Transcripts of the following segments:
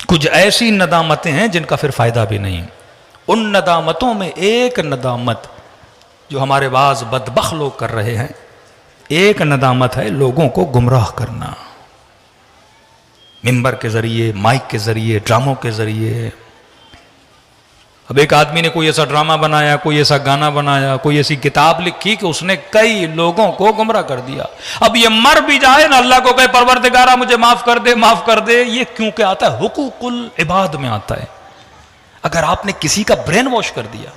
کچھ ایسی ندامتیں ہیں جن کا پھر فائدہ بھی نہیں. ان ندامتوں میں ایک ندامت جو ہمارے بعض بدبخت لوگ کر رہے ہیں، ایک ندامت ہے لوگوں کو گمراہ کرنا، ممبر کے ذریعے، مائک کے ذریعے، ڈراموں کے ذریعے. اب ایک آدمی نے کوئی ایسا ڈرامہ بنایا، کوئی ایسا گانا بنایا، کوئی ایسی کتاب لکھی کہ اس نے کئی لوگوں کو گمراہ کر دیا. اب یہ مر بھی جائے نا، اللہ کو کہے پروردگارہ مجھے معاف کر دے، معاف کر دے. یہ کیونکہ آتا ہے حقوق العباد میں آتا ہے. اگر آپ نے کسی کا برین واش کر دیا،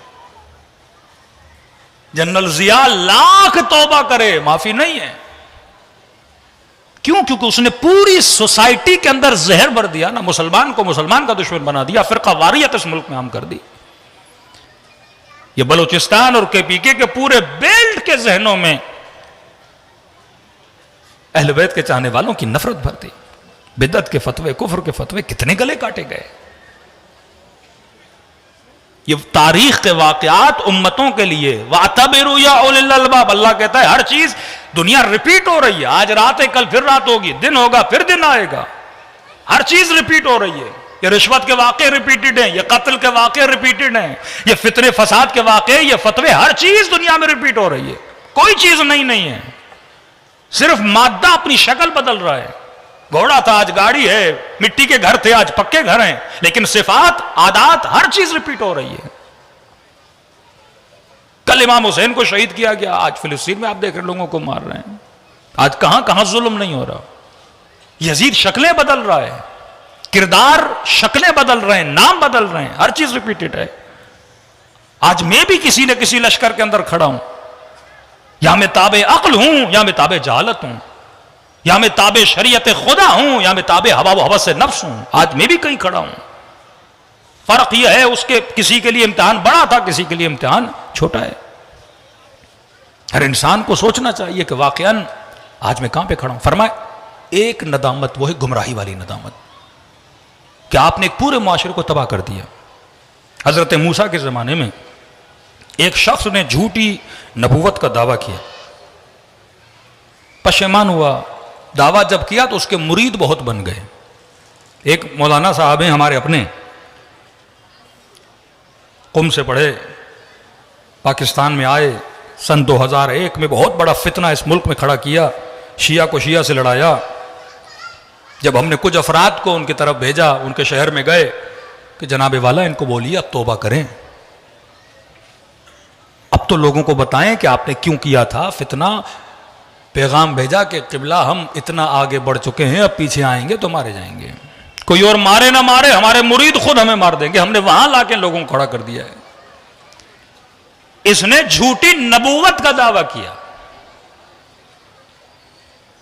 جنرل ضیاء لاکھ توبہ کرے معافی نہیں ہے. کیوں؟ کیونکہ اس نے پوری سوسائٹی کے اندر زہر بھر دیا نا، مسلمان کو مسلمان کا دشمن بنا دیا، فرقہ واریت اس ملک میں عام کر دی. یہ بلوچستان اور کے پی کے پورے بیلٹ کے ذہنوں میں اہل بیت کے چاہنے والوں کی نفرت بھر دی. بدعت کے فتوے، کفر کے فتوے کتنے گلے کاٹے گئے. یہ تاریخ کے واقعات امتوں کے لیے وَاعْتَبِرُوا يَا أُولِي الْأَلْبَابِ. اللہ کہتا ہے ہر چیز دنیا ریپیٹ ہو رہی ہے. آج رات ہے، کل پھر رات ہوگی، دن ہوگا پھر دن آئے گا. ہر چیز ریپیٹ ہو رہی ہے. یہ رشوت کے واقعے ریپیٹڈ ہیں، یہ قتل کے واقعے ریپیٹڈ ہیں، یہ فتنے فساد کے واقعے، یہ فتوے، ہر چیز دنیا میں ریپیٹ ہو رہی ہے. کوئی چیز نہیں ہے. صرف مادہ اپنی شکل بدل رہا ہے. گھوڑا تھا آج گاڑی ہے، مٹی کے گھر تھے آج پکے گھر ہیں، لیکن صفات، عادات، ہر چیز ریپیٹ ہو رہی ہے. کل امام حسین کو شہید کیا گیا، آج فلسطین میں آپ دیکھ رہے لوگوں کو مار رہے ہیں. آج کہاں کہاں ظلم نہیں ہو رہا. یزید شکلیں بدل رہا ہے، کردار شکلیں بدل رہے ہیں، نام بدل رہے ہیں، ہر چیز ریپیٹڈ ہے. آج میں بھی کسی نہ کسی لشکر کے اندر کھڑا ہوں، یا میں تابع عقل ہوں یا میں تابع جہالت ہوں، یا میں تابع شریعت خدا ہوں یا میں تابع ہوا و ہوس نفس ہوں. آج میں بھی کہیں کھڑا ہوں. فرق یہ ہے اس کے کسی کے لیے امتحان بڑا تھا، کسی کے لیے امتحان چھوٹا ہے. ہر انسان کو سوچنا چاہیے کہ واقعاً آج میں کہاں پہ کھڑا ہوں. فرمائے ایک ندامت وہ ہے گمراہی والی ندامت کہ آپ نے ایک پورے معاشرے کو تباہ کر دیا. حضرت موسیٰ کے زمانے میں ایک شخص نے جھوٹی نبوت کا دعویٰ کیا، پشیمان ہوا. دعویٰ جب کیا تو اس کے مرید بہت بن گئے. ایک مولانا صاحب ہیں ہمارے اپنے، قم سے پڑھے، پاکستان میں آئے، سن 2001 میں بہت بڑا فتنہ اس ملک میں کھڑا کیا، شیعہ کو شیعہ سے لڑایا. جب ہم نے کچھ افراد کو ان کی طرف بھیجا، ان کے شہر میں گئے کہ جناب والا ان کو بولیے اب توبہ کریں، اب تو لوگوں کو بتائیں کہ آپ نے کیوں کیا تھا فتنہ. پیغام بھیجا کہ قبلہ ہم اتنا آگے بڑھ چکے ہیں، اب پیچھے آئیں گے تو مارے جائیں گے. کوئی اور مارے نہ مارے، ہمارے مرید خود ہمیں مار دیں گے. ہم نے وہاں لا کے لوگوں کو کھڑا کر دیا ہے. اس نے جھوٹی نبوت کا دعویٰ کیا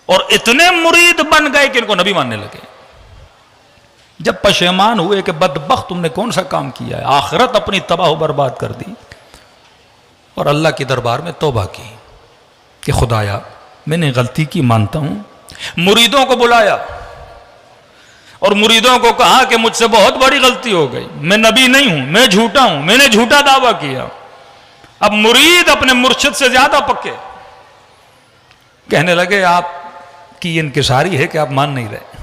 اور اتنے مرید بن گئے کہ ان کو نبی ماننے لگے. جب پشیمان ہوئے کہ بدبخت تم نے کون سا کام کیا ہے، آخرت اپنی تباہ و برباد کر دی، اور اللہ کے دربار میں توبہ کی کہ خدایا میں نے غلطی کی، مانتا ہوں. مریدوں کو بلایا اور مریدوں کو کہا کہ مجھ سے بہت بڑی غلطی ہو گئی، میں نبی نہیں ہوں، میں جھوٹا ہوں، میں نے جھوٹا دعویٰ کیا. اب مرید اپنے مرشد سے زیادہ پکے، کہنے لگے آپ کی انکساری ہے کہ آپ مان نہیں رہے،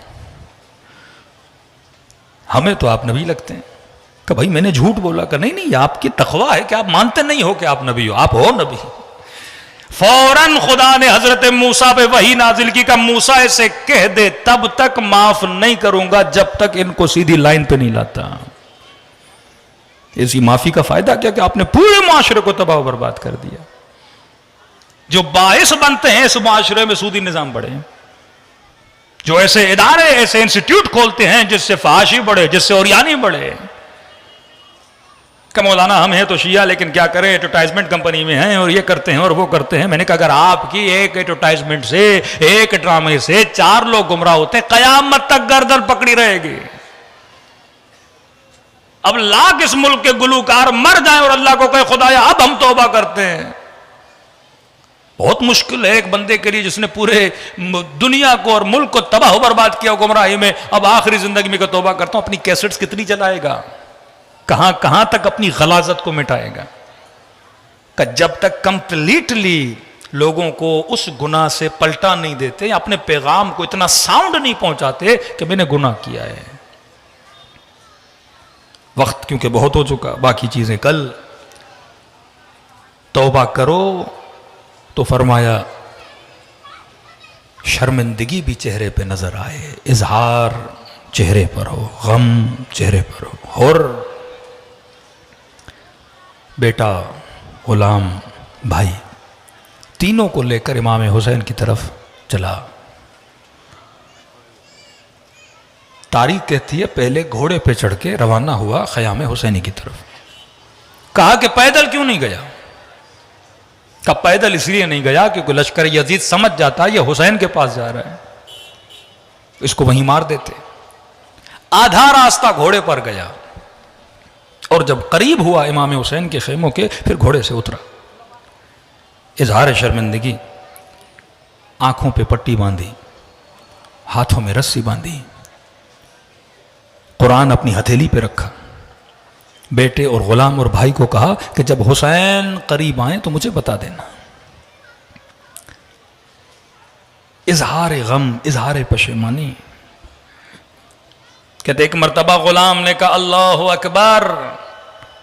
ہمیں تو آپ نبی لگتے ہیں. کہ بھائی میں نے جھوٹ بولا. کہ نہیں یہ آپ کی تقویٰ ہے کہ آپ مانتے نہیں ہو کہ آپ نبی ہو، آپ ہو نبی. فوراً خدا نے حضرت موسیٰ پہ وحی نازل کی کہ موسیٰ اسے کہہ دے تب تک معاف نہیں کروں گا جب تک ان کو سیدھی لائن پہ نہیں لاتا. اسی معافی کا فائدہ کیا کہ آپ نے پورے معاشرے کو تباہ و برباد کر دیا. جو باعث بنتے ہیں اس معاشرے میں سودی نظام بڑھے، جو ایسے ادارے، ایسے انسٹیٹیوٹ کھولتے ہیں جس سے فحاشی بڑھے، جس سے اوریانی بڑھے. کہ مولانا ہم ہیں تو شیعہ لیکن کیا کریں، ایڈورٹائزمنٹ کمپنی میں ہیں اور یہ کرتے ہیں اور وہ کرتے ہیں. میں نے کہا اگر آپ کی ایک ایڈورٹائزمنٹ سے، ایک ڈرامے سے 4 لوگ گمراہ ہوتے ہیں، قیامت تک گردن پکڑی رہے گی. اب لاکھ اس ملک کے گلوکار مر جائیں اور اللہ کو کہے خدایا اب ہم توبہ کرتے ہیں. بہت مشکل ہے ایک بندے کے لیے جس نے پورے دنیا کو اور ملک کو تباہ و برباد کیا گمراہی میں، اب آخری زندگی میں کہ توبہ کرتا ہوں. اپنی کیسٹس کتنی چلائے گا، کہاں کہاں تک اپنی غلاظت کو مٹائے گا. کہ جب تک کمپلیٹلی لوگوں کو اس گناہ سے پلٹا نہیں دیتے، اپنے پیغام کو اتنا ساؤنڈ نہیں پہنچاتے کہ میں نے گناہ کیا ہے. وقت کیونکہ بہت ہو چکا، باقی چیزیں کل. توبہ کرو تو فرمایا شرمندگی بھی چہرے پہ نظر آئے، اظہار چہرے پر ہو، غم چہرے پر ہو. اور بیٹا، غلام، بھائی، تینوں کو لے کر امام حسین کی طرف چلا. تاریخ کہتی ہے پہلے گھوڑے پہ چڑھ کے روانہ ہوا خیام حسینی کی طرف. کہا کہ پیدل کیوں نہیں گیا؟ کہ پیدل اس لیے نہیں گیا کیونکہ لشکر یزید سمجھ جاتا یہ حسین کے پاس جا رہا ہے، اس کو وہیں مار دیتے. آدھا راستہ گھوڑے پر گیا اور جب قریب ہوا امام حسین کے خیموں کے پھر گھوڑے سے اترا. اظہار شرمندگی، آنکھوں پہ پٹی باندھی، ہاتھوں میں رسی باندھی، قرآن اپنی ہتھیلی پہ رکھا. بیٹے اور غلام اور بھائی کو کہا کہ جب حسین قریب آئیں تو مجھے بتا دینا. اظہار غم، اظہار پشیمانی. کہتے ایک مرتبہ غلام نے کہا اللہ اکبر.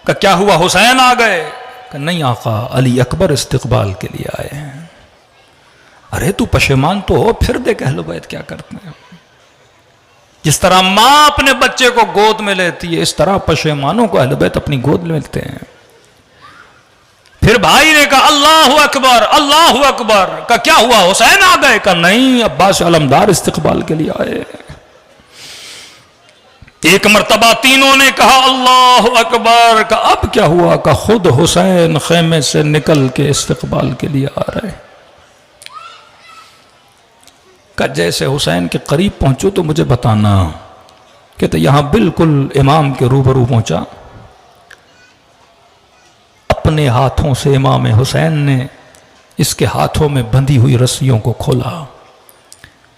کہ کیا ہوا، حسین آ گئے؟ کہ نہیں آقا، علی اکبر استقبال کے لیے آئے ہیں. ارے تو پشیمان تو ہو، پھر دیکھ اہل بیت کیا کرتے ہیں. جس طرح ماں اپنے بچے کو گود میں لیتی ہے اس طرح پشیمانوں کو اہل بیت اپنی گود میں لیتے ہیں. پھر بھائی نے کہا اللہ اکبر، اللہ اکبر. کہ کیا ہوا، حسین آ گئے؟ کہ نہیں، عباس علمدار استقبال کے لیے آئے. ایک مرتبہ تینوں نے کہا اللہ اکبر. کہ اب کیا ہوا؟ کہ خود حسین خیمے سے نکل کے استقبال کے لیے آ رہے. کہ جیسے حسین کے قریب پہنچو تو مجھے بتانا. کہتے یہاں بالکل امام کے روبرو پہنچا. اپنے ہاتھوں سے امام حسین نے اس کے ہاتھوں میں بندھی ہوئی رسیوں کو کھولا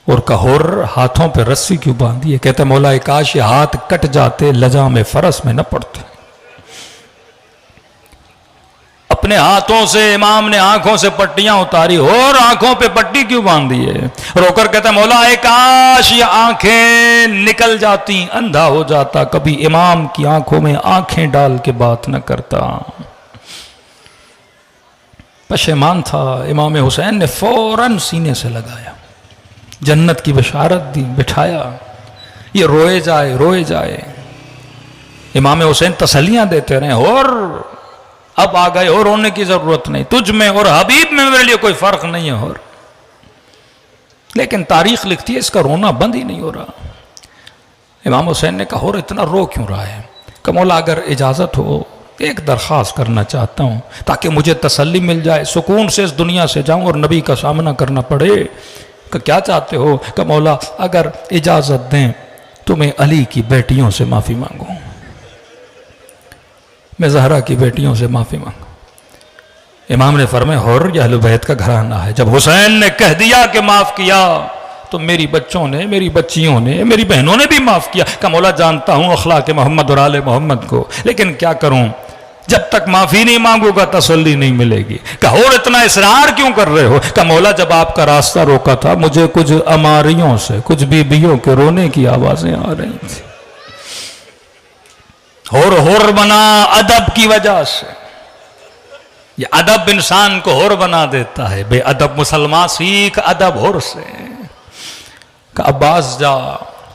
اور کہا ہاتھوں پہ رسی کیوں باندھی ہے؟ کہتے مولا کاش یہ ہاتھ کٹ جاتے، لجام فرس میں نہ پڑتے. اپنے ہاتھوں سے امام نے آنکھوں سے پٹیاں اتاری. اور آنکھوں پہ پٹی کیوں باندھی ہے؟ رو کر کہتا مولا کاش یہ آنکھیں نکل جاتی، اندھا ہو جاتا، کبھی امام کی آنکھوں میں آنکھیں ڈال کے بات نہ کرتا. پشیمان تھا. امام حسین نے فوراً سینے سے لگایا، جنت کی بشارت دی، بٹھایا. یہ روئے جائے روئے جائے. امام حسین تسلیاں دیتے رہے. اور اب آ گئے، اور رونے کی ضرورت نہیں، تجھ میں اور حبیب میں میرے لیے کوئی فرق نہیں ہے. اور لیکن تاریخ لکھتی ہے اس کا رونا بند ہی نہیں ہو رہا. امام حسین نے کہا اور اتنا رو کیوں رہا ہے؟ کہ مولا اگر اجازت ہو ایک درخواست کرنا چاہتا ہوں تاکہ مجھے تسلی مل جائے، سکون سے اس دنیا سے جاؤں اور نبی کا سامنا کرنا پڑے. کہ کیا چاہتے ہو؟ کہ مولا اگر اجازت دیں تو میں علی کی بیٹیوں سے معافی مانگوں، میں زہرا کی بیٹیوں سے معافی مانگوں. امام نے فرمایا حر یہ اہل بیت کا گھرانہ ہے. جب حسین نے کہہ دیا کہ معاف کیا تو میری بچوں نے، میری بچیوں نے، میری بہنوں نے بھی معاف کیا. کہ مولا جانتا ہوں اخلاق محمد اور آل محمد کو، لیکن کیا کروں، جب تک معافی نہیں مانگوں گا تسلی نہیں ملے گی. کہ اور اتنا اصرار کیوں کر رہے ہو؟ کہ مولا جب آپ کا راستہ روکا تھا مجھے کچھ اماریوں سے، کچھ بیویوں کے رونے کی آوازیں آ رہی تھیں. ہور بنا ادب کی وجہ سے. یہ ادب انسان کو ہور بنا دیتا ہے. بے ادب مسلمان سیکھ ادب ہور سے. کہ عباس جا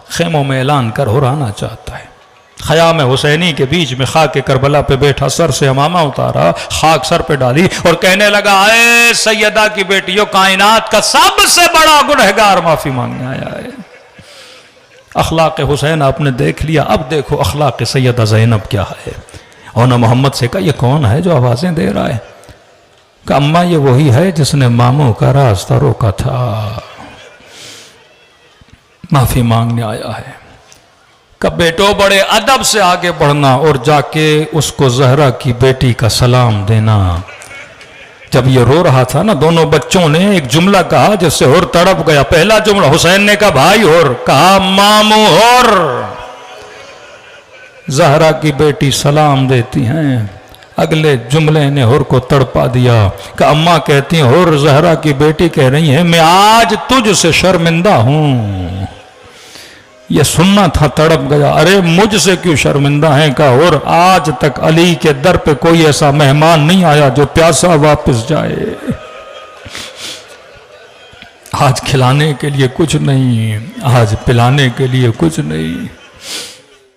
خیموں میں اعلان کر ہور آنا چاہتا ہے. خیام حسینی کے بیچ میں خاک کربلا پہ بیٹھا، سر سے امامہ اتارا، خاک سر پہ ڈالی اور کہنے لگا اے سیدہ کی بیٹیوں، کائنات کا سب سے بڑا گنہگار معافی مانگنے آیا ہے. اخلاق حسین آپ نے دیکھ لیا، اب دیکھو اخلاق سیدہ زینب کیا ہے. اور نہ محمد سے کہا یہ کون ہے جو آوازیں دے رہا ہے؟ کہ اماں یہ وہی ہے جس نے ماموں کا راستہ روکا تھا، معافی مانگنے آیا ہے. کہ بیٹو بڑے ادب سے آگے بڑھنا اور جا کے اس کو زہرا کی بیٹی کا سلام دینا. جب یہ رو رہا تھا نا، دونوں بچوں نے ایک جملہ کہا جس سے ہور تڑپ گیا. پہلا جملہ حسین نے کہا بھائی ہور، کہا مامو ہور. زہرا کی بیٹی سلام دیتی ہیں. اگلے جملے نے ہور کو تڑپا دیا. کہ اماں کہتی ہیں ہور زہرا کی بیٹی کہہ رہی ہیں میں آج تجھ سے شرمندہ ہوں. یہ سننا تھا، تڑپ گیا، ارے مجھ سے کیوں شرمندہ ہیں کا، اور آج تک علی کے در پہ کوئی ایسا مہمان نہیں آیا جو پیاسا واپس جائے۔ آج کھلانے کے لیے کچھ نہیں، آج پلانے کے لیے کچھ نہیں۔